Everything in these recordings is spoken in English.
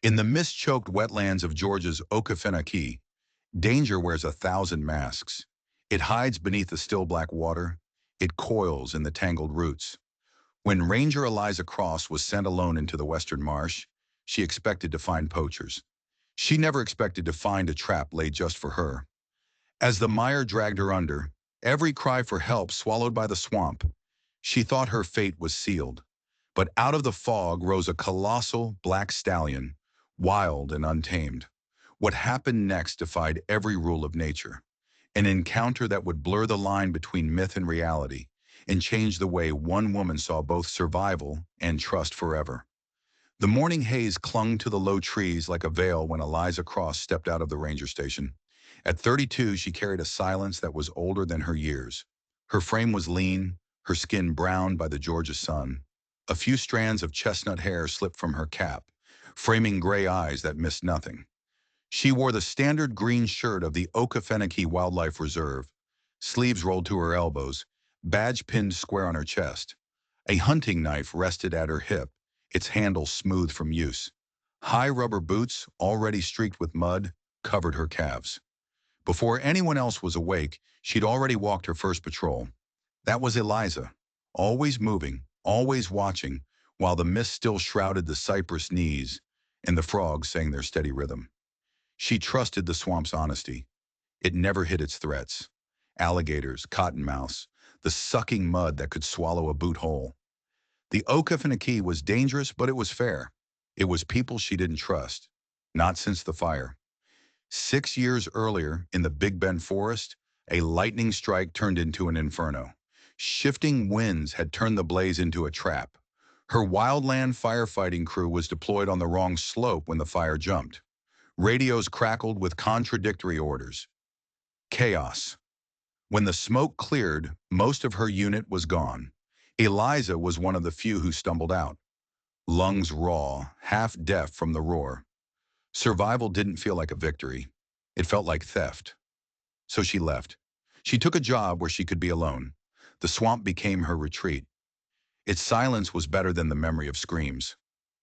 In the mist-choked wetlands of Georgia's Okefenokee, danger wears 1,000 masks. It hides beneath the still black water. It coils in the tangled roots. When Ranger Eliza Cross was sent alone into the western marsh, she expected to find poachers. She never expected to find a trap laid just for her. As the mire dragged her under, every cry for help swallowed by the swamp, she thought her fate was sealed. But out of the fog rose a colossal black stallion, wild and untamed. What happened next defied every rule of nature. An encounter that would blur the line between myth and reality and change the way one woman saw both survival and trust forever. The morning haze clung to the low trees like a veil when Eliza Cross stepped out of the ranger station. At 32, she carried a silence that was older than her years. Her frame was lean, her skin browned by the Georgia sun. A few strands of chestnut hair slipped from her cap, framing gray eyes that missed nothing. She wore the standard green shirt of the Okefenokee Wildlife Reserve, sleeves rolled to her elbows, badge pinned square on her chest. A hunting knife rested at her hip, its handle smooth from use. High rubber boots, already streaked with mud, covered her calves. Before anyone else was awake, she'd already walked her first patrol. That was Eliza, always moving, always watching, while the mist still shrouded the cypress knees and the frogs sang their steady rhythm. She trusted the swamp's honesty. It never hid its threats. Alligators, cottonmouths, the sucking mud that could swallow a boot hole. The Okefenokee was dangerous, but it was fair. It was people she didn't trust. Not since the fire. 6 years earlier, in the Big Bend forest, a lightning strike turned into an inferno. Shifting winds had turned the blaze into a trap. Her wildland firefighting crew was deployed on the wrong slope when the fire jumped. Radios crackled with contradictory orders. Chaos. When the smoke cleared, most of her unit was gone. Eliza was one of the few who stumbled out. Lungs raw, half deaf from the roar. Survival didn't feel like a victory. It felt like theft. So she left. She took a job where she could be alone. The swamp became her retreat. Its silence was better than the memory of screams.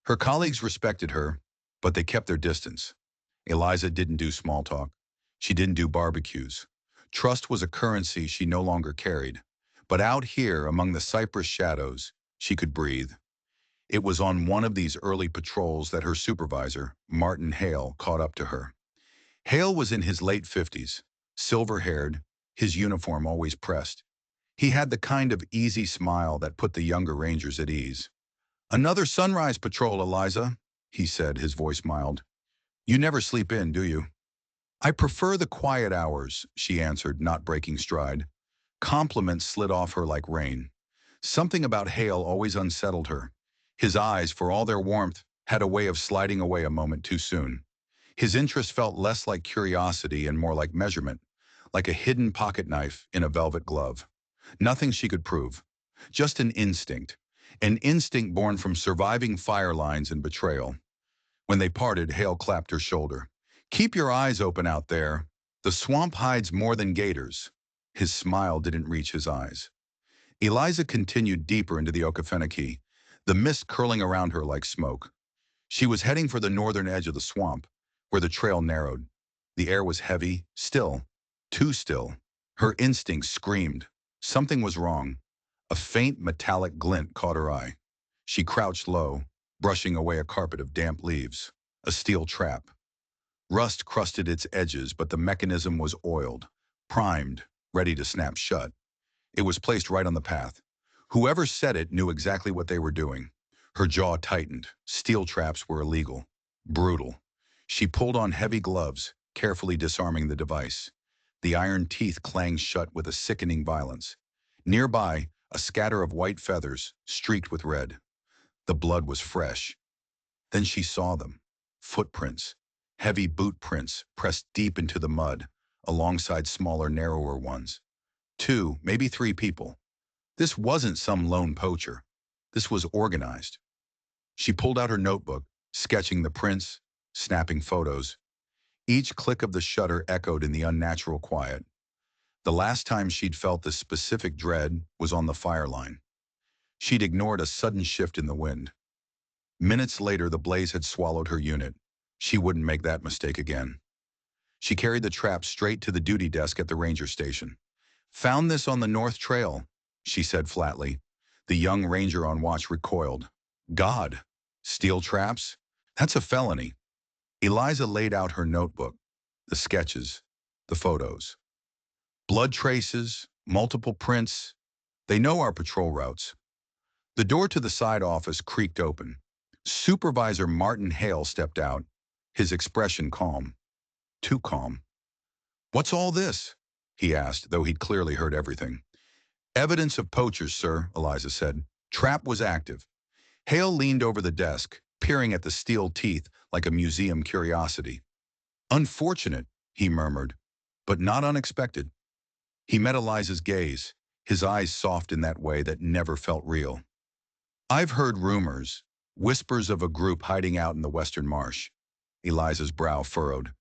Her colleagues respected her, but they kept their distance. Eliza didn't do small talk. She didn't do barbecues. Trust was a currency she no longer carried. But out here, among the cypress shadows, she could breathe. It was on one of these early patrols that her supervisor, Martin Hale, caught up to her. Hale was in his late 50s, silver-haired, his uniform always pressed. He had the kind of easy smile that put the younger rangers at ease. "Another sunrise patrol, Eliza," he said, his voice mild. "You never sleep in, do you?" "I prefer the quiet hours," she answered, not breaking stride. Compliments slid off her like rain. Something about Hale always unsettled her. His eyes, for all their warmth, had a way of sliding away a moment too soon. His interest felt less like curiosity and more like measurement, like a hidden pocket knife in a velvet glove. Nothing she could prove. Just an instinct born from surviving fire lines and betrayal. When they parted, Hale clapped her shoulder. "Keep your eyes open out there. The swamp hides more than gators." His smile didn't reach his eyes. Eliza continued deeper into the Okefenokee, the mist curling around her like smoke. She was heading for the northern edge of the swamp, where the trail narrowed. The air was heavy, still, too still. Her instincts screamed. Something was wrong. A faint metallic glint caught her eye. She crouched low, brushing away a carpet of damp leaves. A steel trap. Rust crusted its edges, but the mechanism was oiled, primed, ready to snap shut. It was placed right on the path. Whoever set it knew exactly what they were doing. Her jaw tightened. Steel traps were illegal. Brutal. She pulled on heavy gloves, carefully disarming the device. The iron teeth clanged shut with a sickening violence. Nearby, a scatter of white feathers, streaked with red. The blood was fresh. Then she saw them. Footprints. Heavy boot prints pressed deep into the mud, alongside smaller, narrower ones. 2, maybe 3 people. This wasn't some lone poacher. This was organized. She pulled out her notebook, sketching the prints, snapping photos. Each click of the shutter echoed in the unnatural quiet. The last time she'd felt this specific dread was on the fire line. She'd ignored a sudden shift in the wind. Minutes later, the blaze had swallowed her unit. She wouldn't make that mistake again. She carried the trap straight to the duty desk at the ranger station. "Found this on the North Trail," she said flatly. The young ranger on watch recoiled. "God, steel traps? That's a felony." Eliza laid out her notebook, the sketches, the photos. "Blood traces, multiple prints. They know our patrol routes." The door to the side office creaked open. Supervisor Martin Hale stepped out, his expression calm. Too calm. "What's all this?" he asked, though he'd clearly heard everything. "Evidence of poachers, sir," Eliza said. "Trap was active." Hale leaned over the desk, peering at the steel teeth like a museum curiosity. "Unfortunate," he murmured, "but not unexpected." He met Eliza's gaze, his eyes soft in that way that never felt real. "I've heard rumors, whispers of a group hiding out in the western marsh." Eliza's brow furrowed.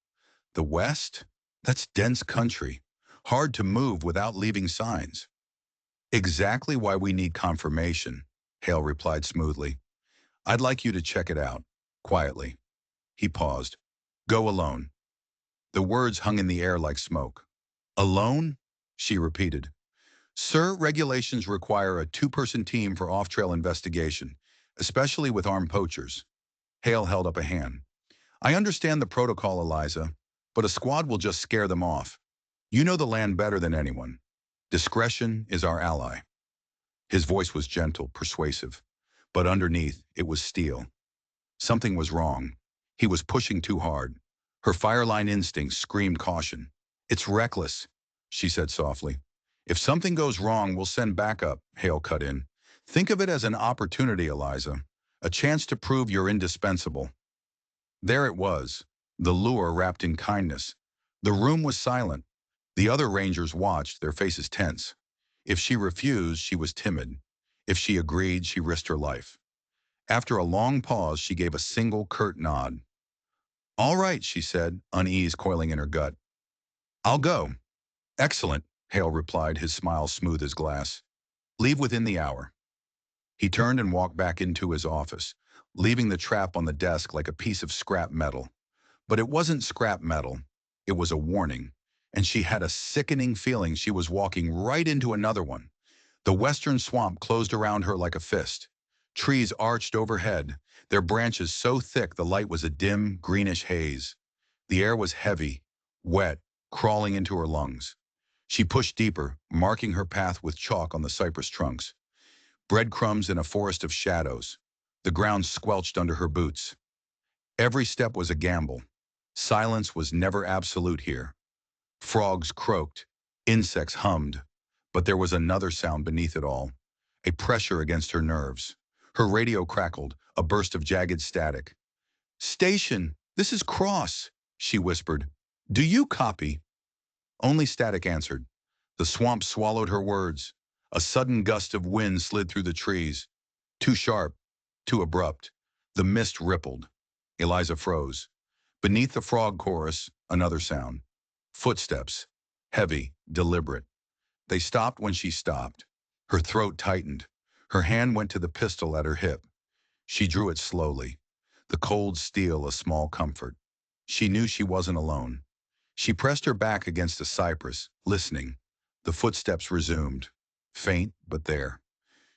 "The West? That's dense country. Hard to move without leaving signs." "Exactly why we need confirmation," Hale replied smoothly. "I'd like you to check it out, quietly." He paused. "Go alone." The words hung in the air like smoke. "Alone?" she repeated. "Sir, regulations require a two-person team for off-trail investigation, especially with armed poachers." Hale held up a hand. "I understand the protocol, Eliza, but a squad will just scare them off. You know the land better than anyone. Discretion is our ally." His voice was gentle, persuasive, but underneath it was steel. Something was wrong. He was pushing too hard. Her fireline instinct screamed caution. "It's reckless," she said softly. "If something goes wrong, we'll send backup," Hale cut in. "Think of it as an opportunity, Eliza. A chance to prove you're indispensable." There it was, the lure wrapped in kindness. The room was silent. The other rangers watched, their faces tense. If she refused, she was timid. If she agreed, she risked her life. After a long pause, she gave a single curt nod. "All right," she said, unease coiling in her gut. "I'll go." "Excellent," Hale replied, his smile smooth as glass. "Leave within the hour." He turned and walked back into his office, leaving the trap on the desk like a piece of scrap metal. But it wasn't scrap metal. It was a warning, and she had a sickening feeling she was walking right into another one. The western swamp closed around her like a fist. Trees arched overhead, their branches so thick the light was a dim, greenish haze. The air was heavy, wet, crawling into her lungs. She pushed deeper, marking her path with chalk on the cypress trunks. Breadcrumbs in a forest of shadows. The ground squelched under her boots. Every step was a gamble. Silence was never absolute here. Frogs croaked, insects hummed, but there was another sound beneath it all, a pressure against her nerves. Her radio crackled, a burst of jagged static. "Station, this is Cross," she whispered. "Do you copy?" Only static answered. The swamp swallowed her words. A sudden gust of wind slid through the trees. Too sharp, too abrupt. The mist rippled. Eliza froze. Beneath the frog chorus, another sound. Footsteps. Heavy, deliberate. They stopped when she stopped. Her throat tightened. Her hand went to the pistol at her hip. She drew it slowly. The cold steel a small comfort. She knew she wasn't alone. She pressed her back against a cypress, listening. The footsteps resumed. Faint, but there.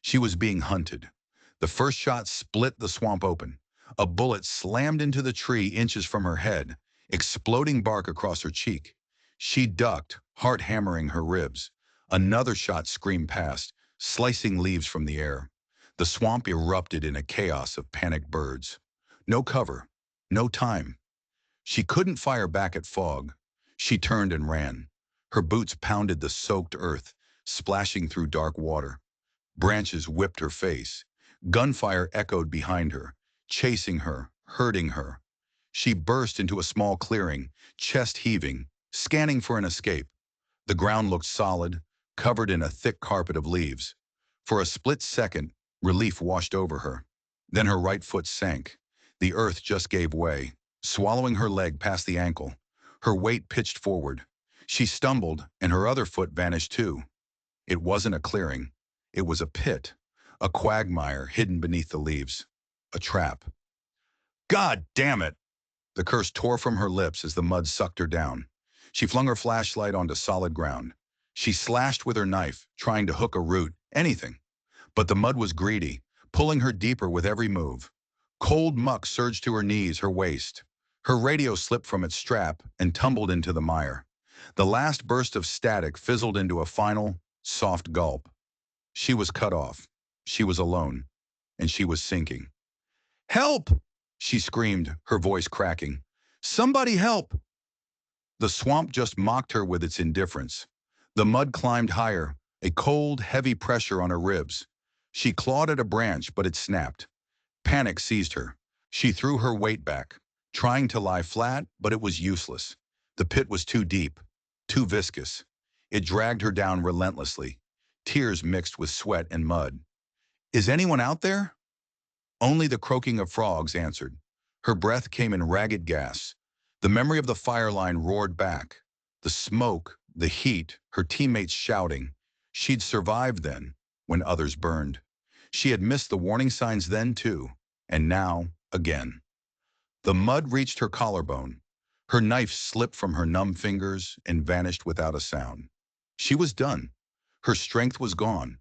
She was being hunted. The first shot split the swamp open. A bullet slammed into the tree inches from her head, exploding bark across her cheek. She ducked, heart hammering her ribs. Another shot screamed past, slicing leaves from the air. The swamp erupted in a chaos of panicked birds. No cover, no time. She couldn't fire back at fog. She turned and ran. Her boots pounded the soaked earth, splashing through dark water. Branches whipped her face. Gunfire echoed behind her, chasing her, hurting her. She burst into a small clearing, chest heaving, scanning for an escape. The ground looked solid, covered in a thick carpet of leaves. For a split second, relief washed over her. Then her right foot sank. The earth just gave way, swallowing her leg past the ankle. Her weight pitched forward. She stumbled, and her other foot vanished too. It wasn't a clearing. It was a pit, a quagmire hidden beneath the leaves. A trap. "God damn it!" The curse tore from her lips as the mud sucked her down. She flung her flashlight onto solid ground. She slashed with her knife, trying to hook a root, anything. But the mud was greedy, pulling her deeper with every move. Cold muck surged to her knees, her waist. Her radio slipped from its strap and tumbled into the mire. The last burst of static fizzled into a final, soft gulp. She was cut off. She was alone. And she was sinking. "Help!" she screamed, her voice cracking. "Somebody help!" The swamp just mocked her with its indifference. The mud climbed higher, a cold, heavy pressure on her ribs. She clawed at a branch, but it snapped. Panic seized her. She threw her weight back, trying to lie flat, but it was useless. The pit was too deep, too viscous. It dragged her down relentlessly, tears mixed with sweat and mud. "Is anyone out there?" Only the croaking of frogs answered. Her breath came in ragged gasps. The memory of the fire line roared back. The smoke, the heat, her teammates shouting. She'd survived then, when others burned. She had missed the warning signs then too, and now, again. The mud reached her collarbone. Her knife slipped from her numb fingers and vanished without a sound. She was done. Her strength was gone.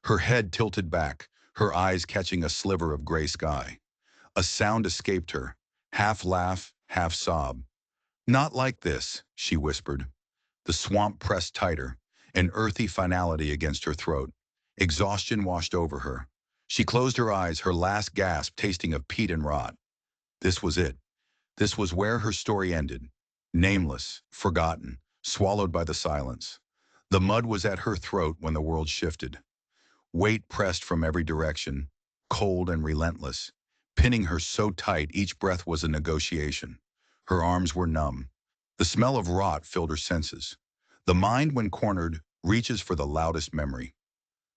Her head tilted back, her eyes catching a sliver of gray sky. A sound escaped her, half laugh, half sob. "Not like this," she whispered. The swamp pressed tighter, an earthy finality against her throat. Exhaustion washed over her. She closed her eyes, her last gasp tasting of peat and rot. This was it. This was where her story ended. Nameless, forgotten, swallowed by the silence. The mud was at her throat when the world shifted. Weight pressed from every direction, cold and relentless, pinning her so tight each breath was a negotiation. Her arms were numb. The smell of rot filled her senses. The mind, when cornered, reaches for the loudest memory.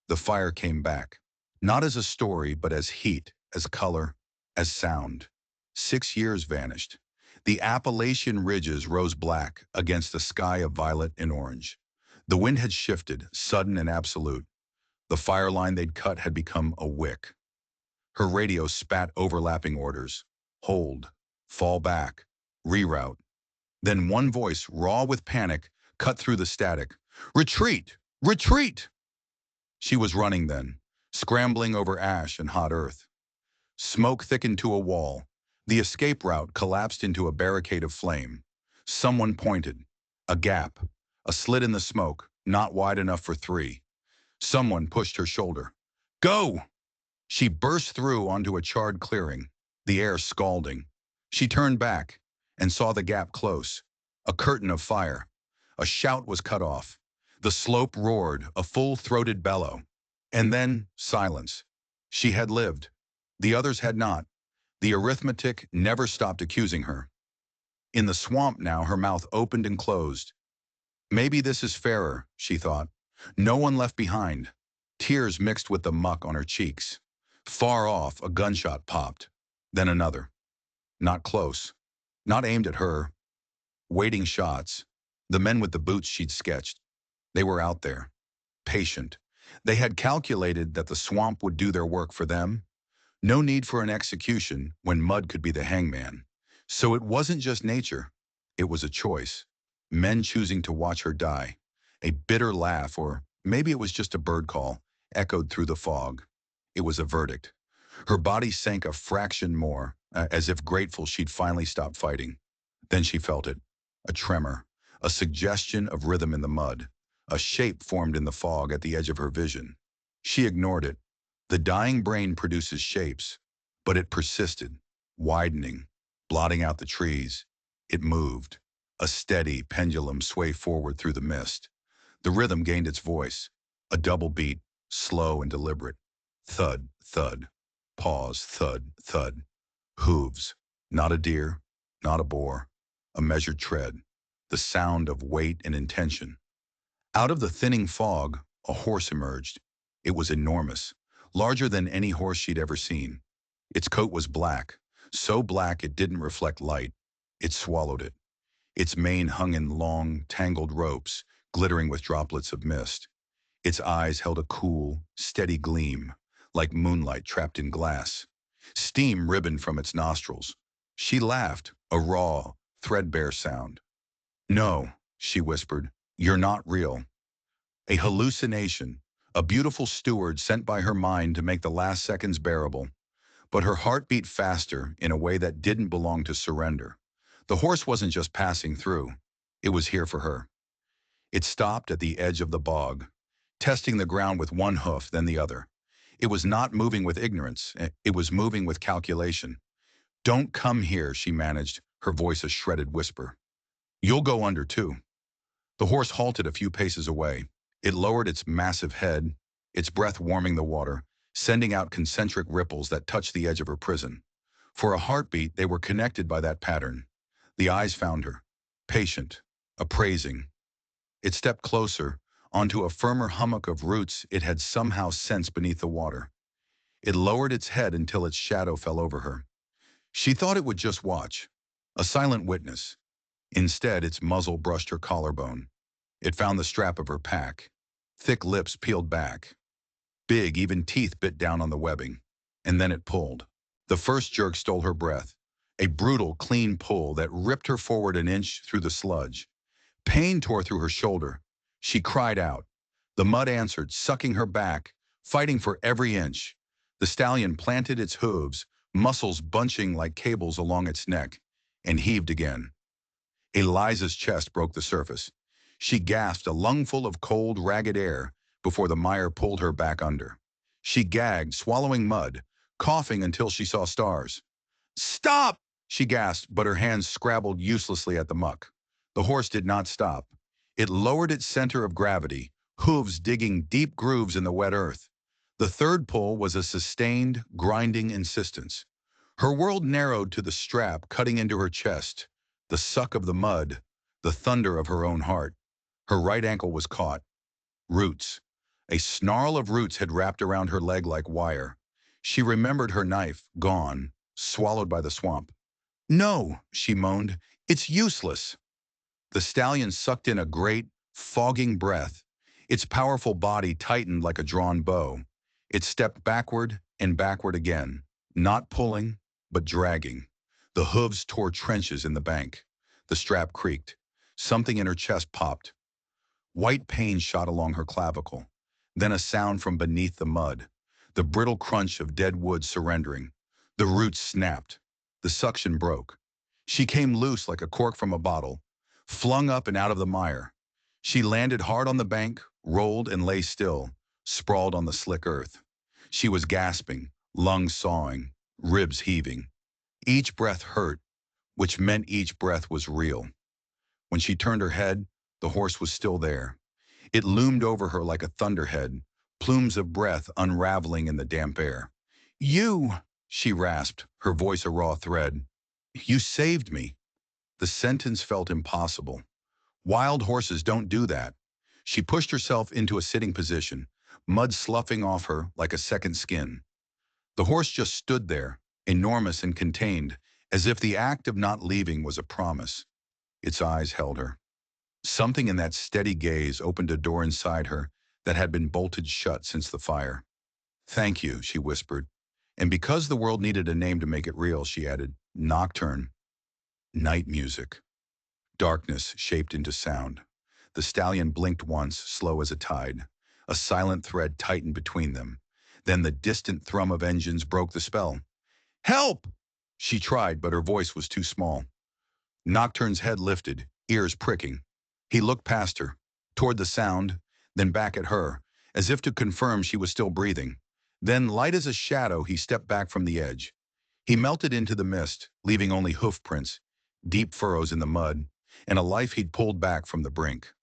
The fire came back, not as a story, but as heat, as color, as sound. 6 years vanished. The Appalachian ridges rose black against a sky of violet and orange. The wind had shifted, sudden and absolute. The fire line they'd cut had become a wick. Her radio spat overlapping orders. Hold, fall back, reroute. Then one voice, raw with panic, cut through the static. "Retreat! Retreat!" She was running then, scrambling over ash and hot earth. Smoke thickened to a wall. The escape route collapsed into a barricade of flame. Someone pointed. A gap. A slit in the smoke, not wide enough for three. Someone pushed her shoulder. "Go!" She burst through onto a charred clearing, the air scalding. She turned back and saw the gap close. A curtain of fire. A shout was cut off. The slope roared, a full-throated bellow. And then silence. She had lived. The others had not. The arithmetic never stopped accusing her. In the swamp now, her mouth opened and closed. Maybe this is fairer, she thought. No one left behind. Tears mixed with the muck on her cheeks. Far off, a gunshot popped. Then another. Not close. Not aimed at her. Waiting shots. The men with the boots she'd sketched. They were out there. Patient. They had calculated that the swamp would do their work for them. No need for an execution when mud could be the hangman. So it wasn't just nature. It was a choice. Men choosing to watch her die. A bitter laugh, or maybe it was just a bird call, echoed through the fog. It was a verdict. Her body sank a fraction more, as if grateful she'd finally stopped fighting. Then she felt it. A tremor. A suggestion of rhythm in the mud. A shape formed in the fog at the edge of her vision. She ignored it. The dying brain produces shapes, but it persisted, widening, blotting out the trees. It moved, a steady pendulum sway forward through the mist. The rhythm gained its voice, a double beat, slow and deliberate. Thud, thud, pause, thud, thud. Hooves, not a deer, not a boar, a measured tread, the sound of weight and intention. Out of the thinning fog, a horse emerged. It was enormous, larger than any horse she'd ever seen. Its coat was black, so black it didn't reflect light. It swallowed it. Its mane hung in long, tangled ropes, glittering with droplets of mist. Its eyes held a cool, steady gleam, like moonlight trapped in glass. Steam ribboned from its nostrils. She laughed, a raw, threadbare sound. No, she whispered, you're not real. A hallucination, a beautiful steward sent by her mind to make the last seconds bearable. But her heart beat faster in a way that didn't belong to surrender. The horse wasn't just passing through. It was here for her. It stopped at the edge of the bog, testing the ground with one hoof, then the other. It was not moving with ignorance. It was moving with calculation. Don't come here, she managed, her voice a shredded whisper. You'll go under too. The horse halted a few paces away. It lowered its massive head, its breath warming the water, sending out concentric ripples that touched the edge of her prison. For a heartbeat, they were connected by that pattern. The eyes found her, patient, appraising. It stepped closer, onto a firmer hummock of roots it had somehow sensed beneath the water. It lowered its head until its shadow fell over her. She thought it would just watch, a silent witness. Instead, its muzzle brushed her collarbone. It found the strap of her pack. Thick lips peeled back. Big, even teeth bit down on the webbing. And then it pulled. The first jerk stole her breath. A brutal, clean pull that ripped her forward an inch through the sludge. Pain tore through her shoulder. She cried out. The mud answered, sucking her back, fighting for every inch. The stallion planted its hooves, muscles bunching like cables along its neck, and heaved again. Eliza's chest broke the surface. She gasped a lungful of cold, ragged air before the mire pulled her back under. She gagged, swallowing mud, coughing until she saw stars. Stop! She gasped, but her hands scrabbled uselessly at the muck. The horse did not stop. It lowered its center of gravity, hooves digging deep grooves in the wet earth. The third pull was a sustained, grinding insistence. Her world narrowed to the strap cutting into her chest, the suck of the mud, the thunder of her own heart. Her right ankle was caught. Roots. A snarl of roots had wrapped around her leg like wire. She remembered her knife, gone, swallowed by the swamp. No, she moaned, it's useless. The stallion sucked in a great, fogging breath. Its powerful body tightened like a drawn bow. It stepped backward and backward again, not pulling, but dragging. The hooves tore trenches in the bank. The strap creaked. Something in her chest popped. White pain shot along her clavicle. Then a sound from beneath the mud. The brittle crunch of dead wood surrendering. The roots snapped. The suction broke. She came loose like a cork from a bottle, flung up and out of the mire. She landed hard on the bank, rolled and lay still, sprawled on the slick earth. She was gasping, lungs sawing, ribs heaving. Each breath hurt, which meant each breath was real. When she turned her head, the horse was still there. It loomed over her like a thunderhead, plumes of breath unraveling in the damp air. You, she rasped, her voice a raw thread. You saved me. The sentence felt impossible. Wild horses don't do that. She pushed herself into a sitting position, mud sloughing off her like a second skin. The horse just stood there, enormous and contained, as if the act of not leaving was a promise. Its eyes held her. Something in that steady gaze opened a door inside her that had been bolted shut since the fire. Thank you, she whispered. And because the world needed a name to make it real, she added, nocturne. Night music. Darkness shaped into sound. The stallion blinked once, slow as a tide. A silent thread tightened between them. Then the distant thrum of engines broke the spell. Help! She tried, but her voice was too small. Nocturne's head lifted, ears pricking. He looked past her, toward the sound, then back at her, as if to confirm she was still breathing. Then, light as a shadow, he stepped back from the edge. He melted into the mist, leaving only hoof prints, deep furrows in the mud, and a life he'd pulled back from the brink.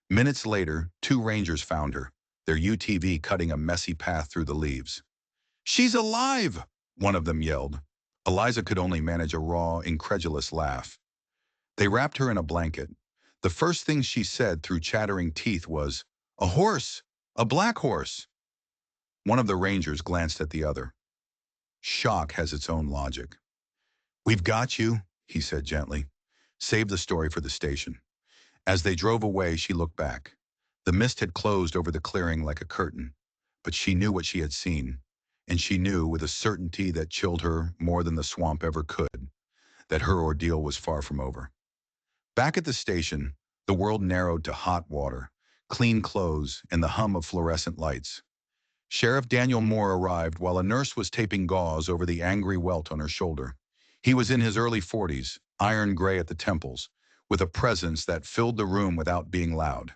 Minutes later, 2 rangers found her, their UTV cutting a messy path through the leaves. She's alive! One of them yelled. Eliza could only manage a raw, incredulous laugh. They wrapped her in a blanket. The first thing she said through chattering teeth was, a horse! A black horse! One of the rangers glanced at the other. Shock has its own logic. We've got you, he said gently. Save the story for the station. As they drove away, she looked back. The mist had closed over the clearing like a curtain, but she knew what she had seen, and she knew with a certainty that chilled her more than the swamp ever could. that her ordeal was far from over. Back at the station, the world narrowed to hot water, clean clothes, and the hum of fluorescent lights. Sheriff Daniel Moore arrived while a nurse was taping gauze over the angry welt on her shoulder. He was in his early 40s, iron gray at the temples, with a presence that filled the room without being loud.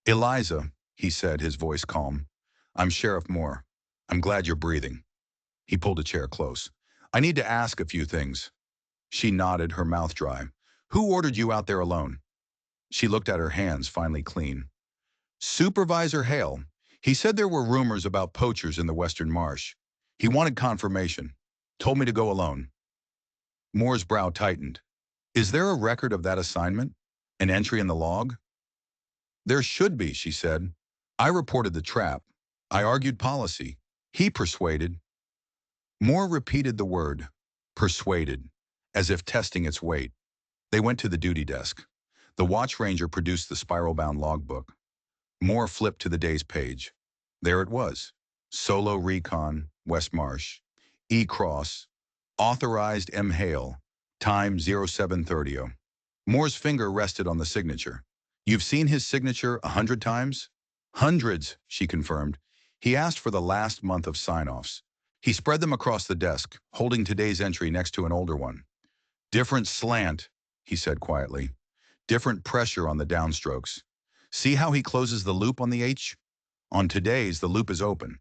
"Eliza," he said, his voice calm. "I'm Sheriff Moore. I'm glad you're breathing." He pulled a chair close. "I need to ask a few things." She nodded, her mouth dry. "Who ordered you out there alone?" She looked at her hands, finally clean. "Supervisor Hale. He said there were rumors about poachers in the Western Marsh. He wanted confirmation. Told me to go alone." Moore's brow tightened. "Is there a record of that assignment? An entry in the log?" "There should be," she said. "I reported the trap. I argued policy. He persuaded." Moore repeated the word, persuaded, as if testing its weight. They went to the duty desk. The watch ranger produced the spiral-bound logbook. Moore flipped to the day's page. There it was. Solo Recon, West Marsh. E-Cross. Authorized M. Hale. Time 0730. Moore's finger rested on the signature. "You've seen his signature 100 times?" "Hundreds," she confirmed. "He asked for the last month of sign-offs. He spread them across the desk, holding today's entry next to an older one. Different slant," he said quietly. "Different pressure on the downstrokes. See how he closes the loop on the H? On today's, the loop is open."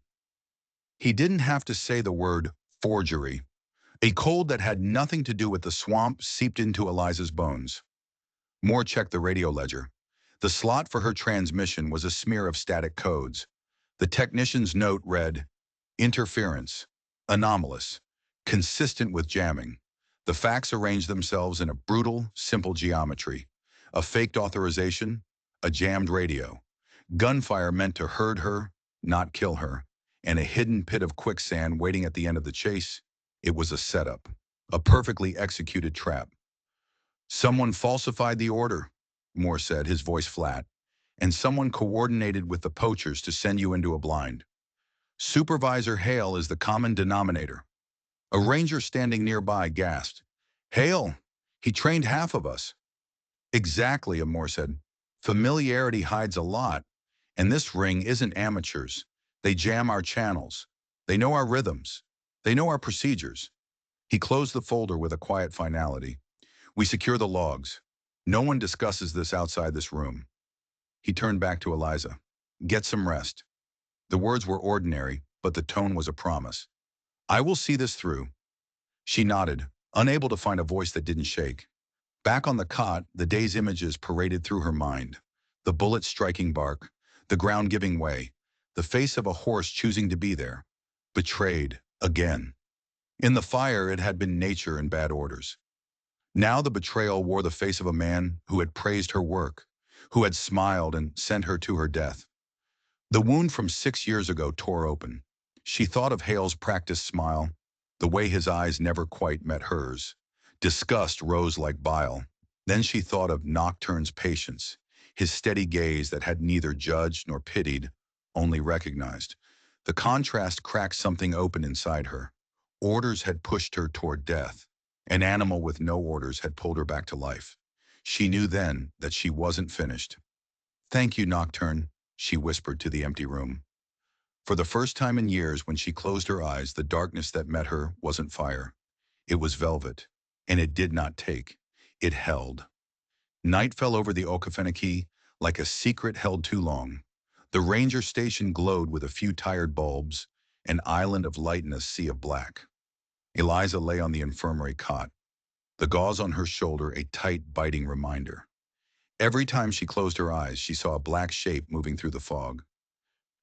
He didn't have to say the word forgery. A cold that had nothing to do with the swamp seeped into Eliza's bones. Moore checked the radio ledger. The slot for her transmission was a smear of static codes. The technician's note read, "Interference. Anomalous. Consistent with jamming." The facts arranged themselves in a brutal, simple geometry. A faked authorization, a jammed radio. Gunfire meant to herd her, not kill her, and a hidden pit of quicksand waiting at the end of the chase. It was a setup, a perfectly executed trap. "Someone falsified the order," Moore said, his voice flat, "and someone coordinated with the poachers to send you into a blind. Supervisor Hale is the common denominator." A ranger standing nearby gasped. "Hale? He trained half of us." "Exactly," Moore said. "Familiarity hides a lot, and this ring isn't amateurs. They jam our channels. They know our rhythms. They know our procedures." He closed the folder with a quiet finality. "We secure the logs. No one discusses this outside this room." He turned back to Eliza. "Get some rest." The words were ordinary, but the tone was a promise. "I will see this through." She nodded, unable to find a voice that didn't shake. Back on the cot, the day's images paraded through her mind. The bullet striking bark, the ground giving way, the face of a horse choosing to be there. Betrayed, again. In the fire, it had been nature and bad orders. Now the betrayal wore the face of a man who had praised her work, who had smiled and sent her to her death. The wound from 6 years ago tore open. She thought of Hale's practiced smile, the way his eyes never quite met hers. Disgust rose like bile. Then she thought of Nocturne's patience, his steady gaze that had neither judged nor pitied, only recognized. The contrast cracked something open inside her. Orders had pushed her toward death. An animal with no orders had pulled her back to life. She knew then that she wasn't finished. "Thank you, Nocturne," she whispered to the empty room. For the first time in years, when she closed her eyes, the darkness that met her wasn't fire. It was velvet, and it did not take. It held. Night fell over the Okefenokee like a secret held too long. The ranger station glowed with a few tired bulbs, an island of light in a sea of black. Eliza lay on the infirmary cot, the gauze on her shoulder a tight, biting reminder. Every time she closed her eyes, she saw a black shape moving through the fog.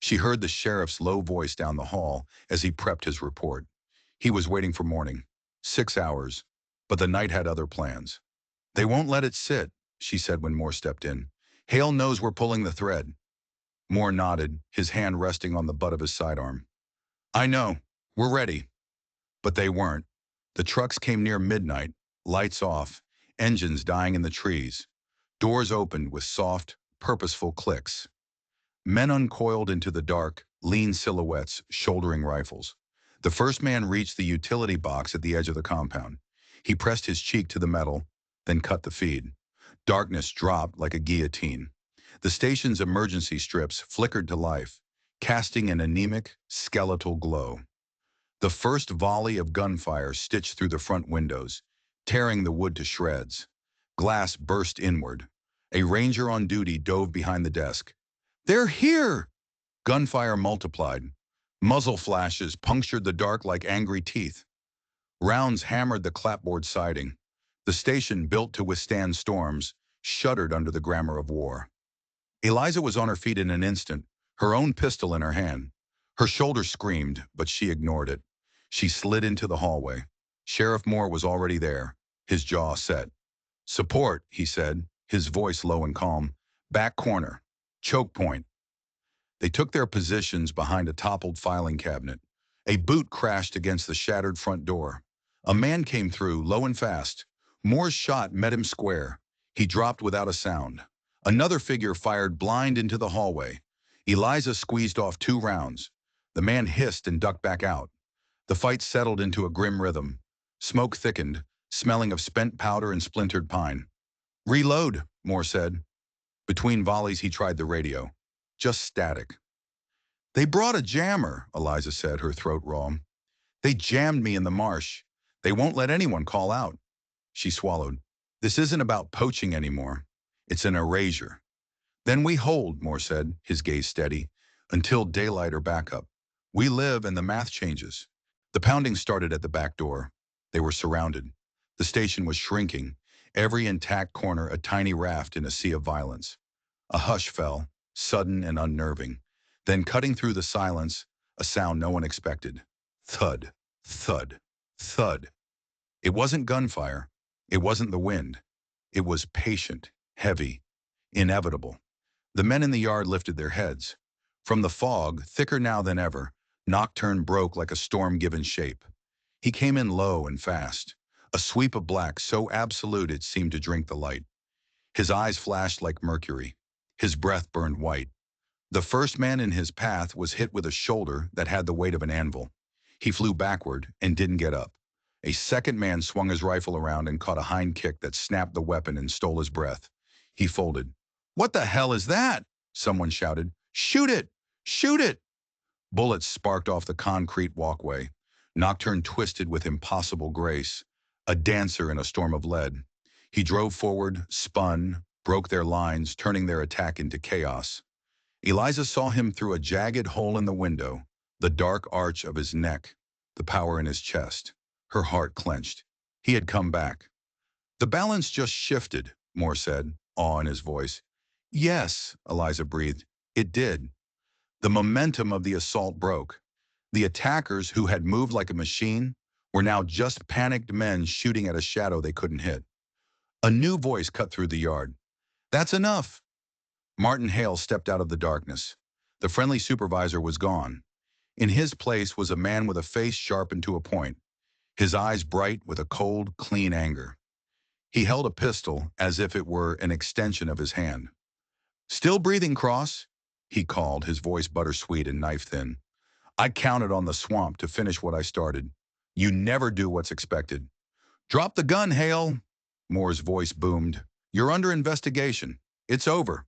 She heard the sheriff's low voice down the hall as he prepped his report. He was waiting for morning. 6 hours. But the night had other plans. "They won't let it sit," she said when Moore stepped in. "Hale knows we're pulling the thread." Moore nodded, his hand resting on the butt of his sidearm. "I know. We're ready." But they weren't. The trucks came near midnight, lights off, engines dying in the trees. Doors opened with soft, purposeful clicks. Men uncoiled into the dark, lean silhouettes, shouldering rifles. The first man reached the utility box at the edge of the compound. He pressed his cheek to the metal, then cut the feed. Darkness dropped like a guillotine. The station's emergency strips flickered to life, casting an anemic, skeletal glow. The first volley of gunfire stitched through the front windows, tearing the wood to shreds. Glass burst inward. A ranger on duty dove behind the desk. "They're here!" Gunfire multiplied. Muzzle flashes punctured the dark like angry teeth. Rounds hammered the clapboard siding. The station, built to withstand storms, shuddered under the grammar of war. Eliza was on her feet in an instant, her own pistol in her hand. Her shoulder screamed, but she ignored it. She slid into the hallway. Sheriff Moore was already there, his jaw set. "Support," he said, his voice low and calm. "Back corner. Choke point." They took their positions behind a toppled filing cabinet. A boot crashed against the shattered front door. A man came through, low and fast. Moore's shot met him square. He dropped without a sound. Another figure fired blind into the hallway. Eliza squeezed off 2 rounds. The man hissed and ducked back out. The fight settled into a grim rhythm. Smoke thickened, smelling of spent powder and splintered pine. "Reload," Moore said. Between volleys, he tried the radio. Just static. "They brought a jammer," Eliza said, her throat raw. "They jammed me in the marsh. They won't let anyone call out." She swallowed. "This isn't about poaching anymore. It's an erasure." "Then we hold," Moore said, his gaze steady, "until daylight or backup. We live and the math changes." The pounding started at the back door. They were surrounded. The station was shrinking, every intact corner a tiny raft in a sea of violence. A hush fell, sudden and unnerving. Then, cutting through the silence, a sound no one expected. Thud, thud, thud. It wasn't gunfire. It wasn't the wind. It was patient, heavy, inevitable. The men in the yard lifted their heads. From the fog, thicker now than ever, Nocturne broke like a storm given shape. He came in low and fast, a sweep of black so absolute it seemed to drink the light. His eyes flashed like mercury. His breath burned white. The first man in his path was hit with a shoulder that had the weight of an anvil. He flew backward and didn't get up. A second man swung his rifle around and caught a hind kick that snapped the weapon and stole his breath. He folded. "What the hell is that?" someone shouted. "Shoot it! Shoot it!" Bullets sparked off the concrete walkway. Nocturne twisted with impossible grace, a dancer in a storm of lead. He drove forward, spun, broke their lines, turning their attack into chaos. Eliza saw him through a jagged hole in the window, the dark arch of his neck, the power in his chest. Her heart clenched. He had come back. "The balance just shifted," Moore said, awe in his voice. "Yes," Eliza breathed. "It did." The momentum of the assault broke. The attackers, who had moved like a machine, were now just panicked men shooting at a shadow they couldn't hit. A new voice cut through the yard. "That's enough." Martin Hale stepped out of the darkness. The friendly supervisor was gone. In his place was a man with a face sharpened to a point, his eyes bright with a cold, clean anger. He held a pistol as if it were an extension of his hand. "Still breathing, Cross?" he called, his voice buttersweet and knife-thin. "I counted on the swamp to finish what I started. You never do what's expected." "Drop the gun, Hale!" Moore's voice boomed. "You're under investigation. It's over."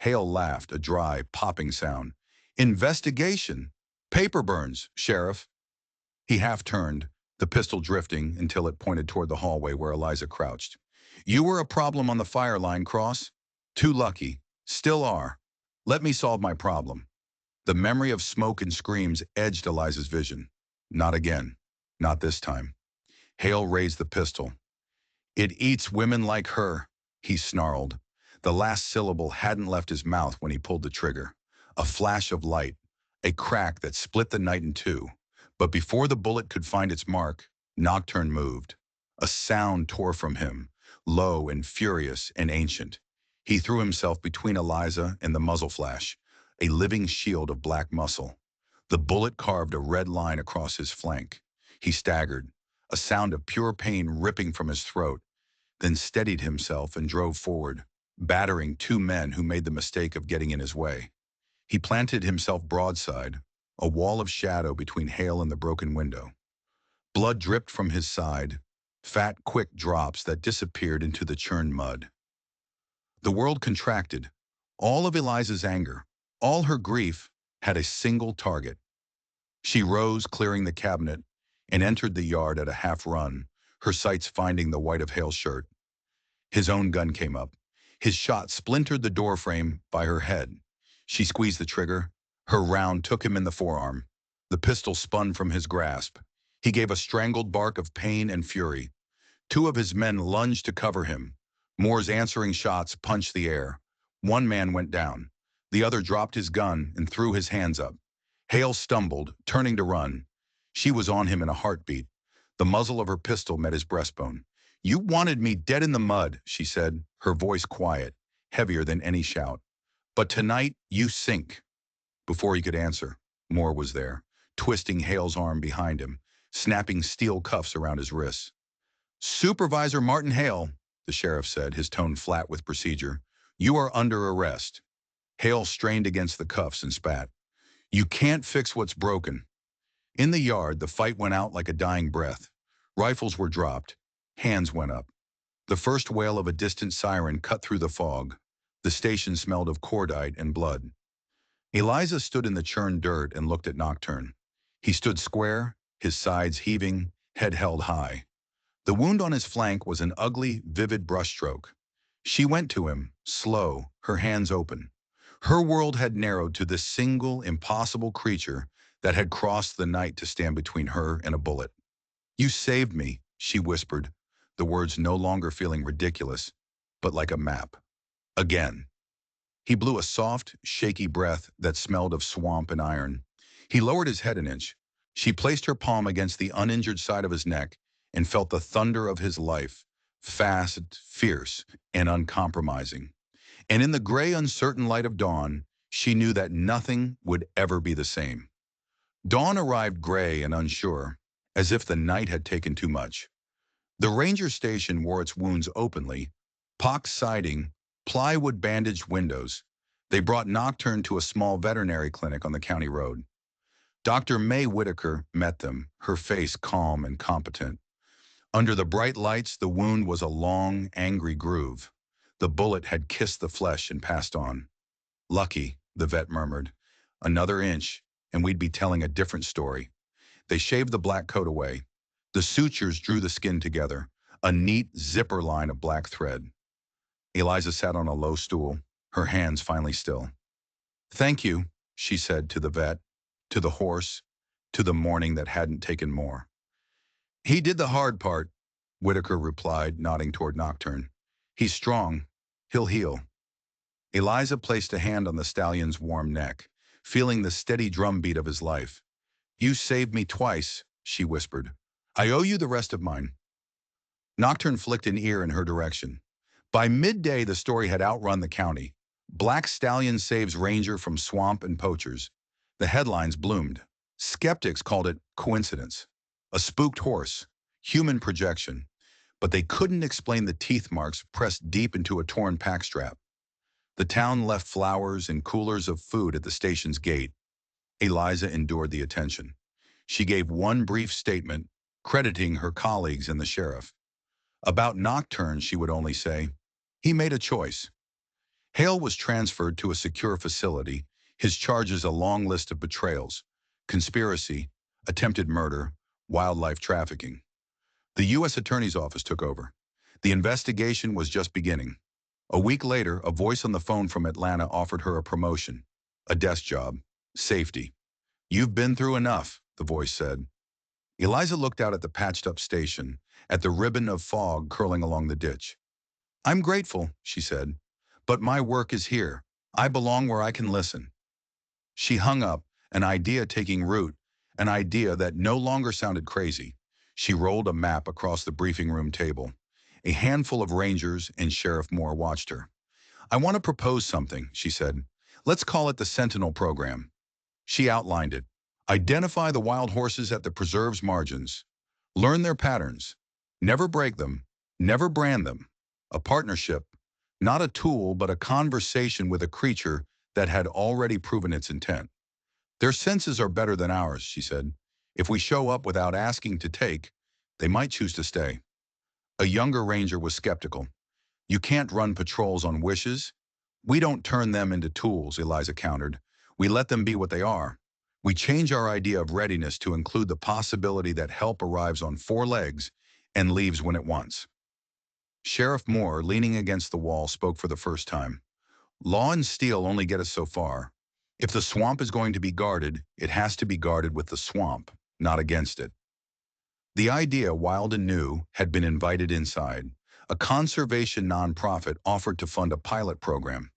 Hale laughed, a dry, popping sound. "Investigation? Paper burns, Sheriff." He half turned, the pistol drifting until it pointed toward the hallway where Eliza crouched. "You were a problem on the fire line, Cross. Too lucky. Still are. Let me solve my problem." The memory of smoke and screams edged Eliza's vision. Not again. Not this time. Hale raised the pistol. "It eats women like her," he snarled. The last syllable hadn't left his mouth when he pulled the trigger. A flash of light, a crack that split the night in two. But before the bullet could find its mark, Nocturne moved. A sound tore from him, low and furious and ancient. He threw himself between Eliza and the muzzle flash, a living shield of black muscle. The bullet carved a red line across his flank. He staggered, a sound of pure pain ripping from his throat, then steadied himself and drove forward, battering 2 men who made the mistake of getting in his way. He planted himself broadside, a wall of shadow between Hale and the broken window. Blood dripped from his side, fat, quick drops that disappeared into the churned mud. The world contracted. All of Eliza's anger, all her grief, had a single target. She rose, clearing the cabinet, and entered the yard at a half-run, her sights finding the white of Hale's shirt. His own gun came up. His shot splintered the doorframe by her head. She squeezed the trigger. Her round took him in the forearm. The pistol spun from his grasp. He gave a strangled bark of pain and fury. Two of his men lunged to cover him. Moore's answering shots punched the air. One man went down. The other dropped his gun and threw his hands up. Hale stumbled, turning to run. She was on him in a heartbeat. The muzzle of her pistol met his breastbone. "You wanted me dead in the mud," she said, her voice quiet, heavier than any shout. "But tonight, you sink." Before he could answer, Moore was there, twisting Hale's arm behind him, snapping steel cuffs around his wrists. "Supervisor Martin Hale," the sheriff said, his tone flat with procedure, "you are under arrest." Hale strained against the cuffs and spat. "You can't fix what's broken." In the yard, the fight went out like a dying breath. Rifles were dropped. Hands went up. The first wail of a distant siren cut through the fog. The station smelled of cordite and blood. Eliza stood in the churned dirt and looked at Nocturne. He stood square, his sides heaving, head held high. The wound on his flank was an ugly, vivid brushstroke. She went to him, slow, her hands open. Her world had narrowed to this single, impossible creature that had crossed the night to stand between her and a bullet. "You saved me," she whispered, the words no longer feeling ridiculous, but like a map. Again. He blew a soft, shaky breath that smelled of swamp and iron. He lowered his head an inch. She placed her palm against the uninjured side of his neck and felt the thunder of his life, fast, fierce, and uncompromising. And in the gray, uncertain light of dawn, she knew that nothing would ever be the same. Dawn arrived gray and unsure, as if the night had taken too much. The ranger station wore its wounds openly, pox siding, plywood bandaged windows. They brought Nocturne to a small veterinary clinic on the county road. Dr. May Whitaker met them, her face calm and competent. Under the bright lights, the wound was a long, angry groove. The bullet had kissed the flesh and passed on. "Lucky," the vet murmured. "Another inch, and we'd be telling a different story." They shaved the black coat away. The sutures drew the skin together, a neat zipper line of black thread. Eliza sat on a low stool, her hands finally still. "Thank you," she said to the vet, to the horse, to the morning that hadn't taken more. "He did the hard part," Whitaker replied, nodding toward Nocturne. "He's strong. He'll heal." Eliza placed a hand on the stallion's warm neck, feeling the steady drumbeat of his life. "You saved me twice," she whispered. "I owe you the rest of mine." Nocturne flicked an ear in her direction. By midday, the story had outrun the county. "Black Stallion saves Ranger from swamp and poachers." The headlines bloomed. Skeptics called it coincidence, a spooked horse, human projection, but they couldn't explain the teeth marks pressed deep into a torn packstrap. The town left flowers and coolers of food at the station's gate. Eliza endured the attention. She gave one brief statement, crediting her colleagues and the sheriff. About Nocturne, she would only say, "He made a choice." Hale was transferred to a secure facility, his charges a long list of betrayals, conspiracy, attempted murder, wildlife trafficking. The U.S. Attorney's Office took over. The investigation was just beginning. A week later, a voice on the phone from Atlanta offered her a promotion, a desk job, safety. "You've been through enough," the voice said. Eliza looked out at the patched-up station, at the ribbon of fog curling along the ditch. "I'm grateful," she said, "but my work is here. I belong where I can listen." She hung up, an idea taking root, an idea that no longer sounded crazy. She rolled a map across the briefing room table. A handful of rangers and Sheriff Moore watched her. "I want to propose something," she said. "Let's call it the Sentinel Program." She outlined it. Identify the wild horses at the preserve's margins. Learn their patterns. Never break them. Never brand them. A partnership, not a tool, but a conversation with a creature that had already proven its intent. "Their senses are better than ours," she said. "If we show up without asking to take, they might choose to stay." A younger ranger was skeptical. You can't run patrols on wishes. We don't turn them into tools, Eliza countered. We let them be what they are. We change our idea of readiness to include the possibility that help arrives on four legs and leaves when it wants. Sheriff Moore, leaning against the wall, spoke for the first time. Law and steel only get us so far. If the swamp is going to be guarded, it has to be guarded with the swamp, not against it. The idea, wild and new, had been invited inside. A conservation nonprofit offered to fund a pilot program.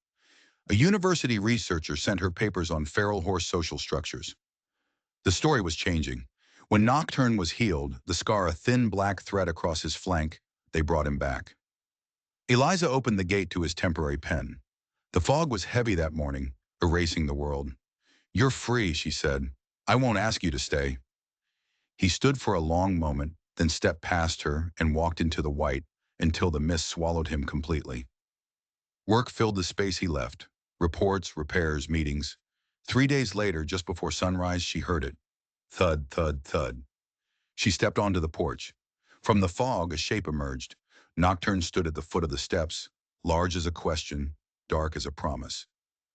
A university researcher sent her papers on feral horse social structures. The story was changing. When Nocturne was healed, the scar a thin black thread across his flank, they brought him back. Eliza opened the gate to his temporary pen. The fog was heavy that morning, erasing the world. "You're free," she said. "I won't ask you to stay." He stood for a long moment, then stepped past her and walked into the white until the mist swallowed him completely. Work filled the space he left. Reports, repairs, meetings. 3 days later, just before sunrise, she heard it. Thud, thud, thud. She stepped onto the porch. From the fog, a shape emerged. Nocturne stood at the foot of the steps, large as a question, dark as a promise.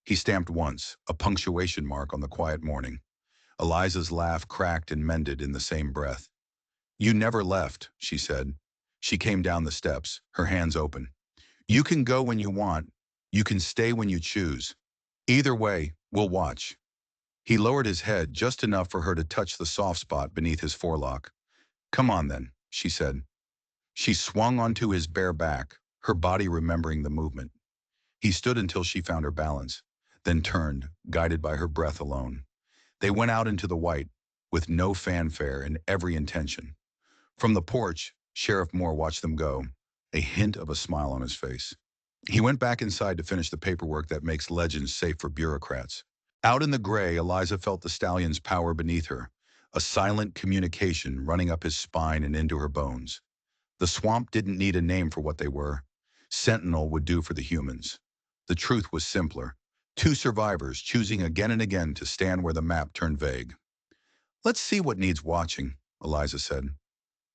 He stamped once, a punctuation mark on the quiet morning. Eliza's laugh cracked and mended in the same breath. "You never left," she said. She came down the steps, her hands open. "You can go when you want. You can stay when you choose. Either way, we'll watch." He lowered his head just enough for her to touch the soft spot beneath his forelock. "Come on then," she said. She swung onto his bare back, her body remembering the movement. He stood until she found her balance, then turned, guided by her breath alone. They went out into the white, with no fanfare and every intention. From the porch, Sheriff Moore watched them go, a hint of a smile on his face. He went back inside to finish the paperwork that makes legends safe for bureaucrats. Out in the gray, Eliza felt the stallion's power beneath her, a silent communication running up his spine and into her bones. The swamp didn't need a name for what they were. Sentinel would do for the humans. The truth was simpler. Two survivors choosing again and again to stand where the map turned vague. "Let's see what needs watching," Eliza said.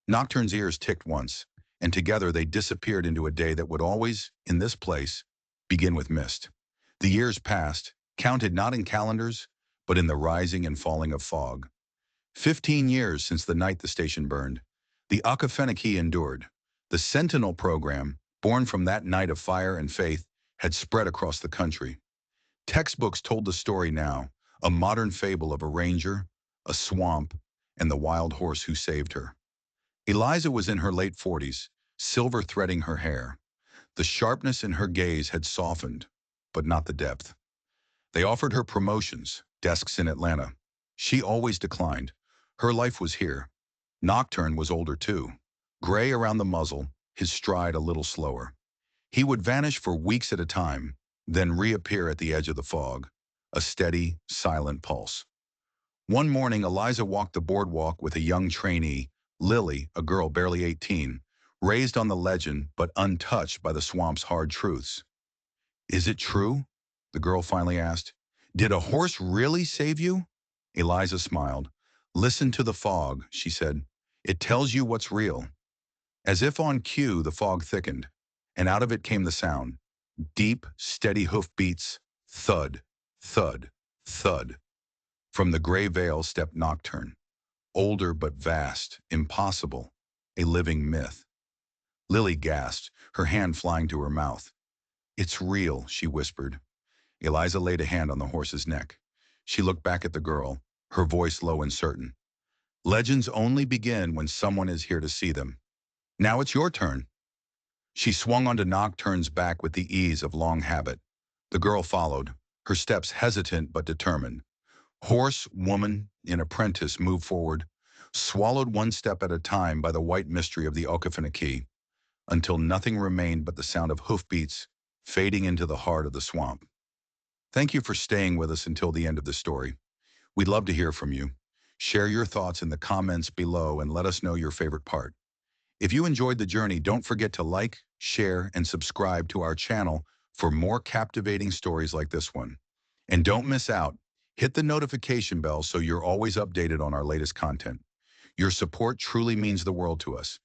Nocturne's ears ticked once, and together they disappeared into a day that would always, in this place, begin with mist. The years passed, counted not in calendars, but in the rising and falling of fog. 15 years since the night the station burned. The Okefenokee endured. The Sentinel program, born from that night of fire and faith, had spread across the country. Textbooks told the story now, a modern fable of a ranger, a swamp, and the wild horse who saved her. Eliza was in her late 40s, silver threading her hair. The sharpness in her gaze had softened, but not the depth. They offered her promotions, desks in Atlanta. She always declined. Her life was here. Nocturne was older too, gray around the muzzle, his stride a little slower. He would vanish for weeks at a time, then reappear at the edge of the fog, a steady, silent pulse. One morning, Eliza walked the boardwalk with a young trainee, Lily, a girl barely 18, raised on the legend but untouched by the swamp's hard truths. "Is it true?" the girl finally asked. "Did a horse really save you?" Eliza smiled. "Listen to the fog," she said. "It tells you what's real." As if on cue, the fog thickened, and out of it came the sound. Deep, steady hoofbeats, thud, thud, thud. From the gray veil stepped Nocturne, older but vast, impossible, a living myth. Lily gasped, her hand flying to her mouth. "It's real," she whispered. Eliza laid a hand on the horse's neck. She looked back at the girl, her voice low and certain. "Legends only begin when someone is here to see them. Now it's your turn." She swung onto Nocturne's back with the ease of long habit. The girl followed, her steps hesitant but determined. Horse, woman, and apprentice moved forward, swallowed one step at a time by the white mystery of the Okefenokee, until nothing remained but the sound of hoofbeats fading into the heart of the swamp. Thank you for staying with us until the end of the story. We'd love to hear from you. Share your thoughts in the comments below and let us know your favorite part. If you enjoyed the journey, don't forget to like, share, and subscribe to our channel for more captivating stories like this one. And don't miss out. Hit the notification bell so you're always updated on our latest content. Your support truly means the world to us.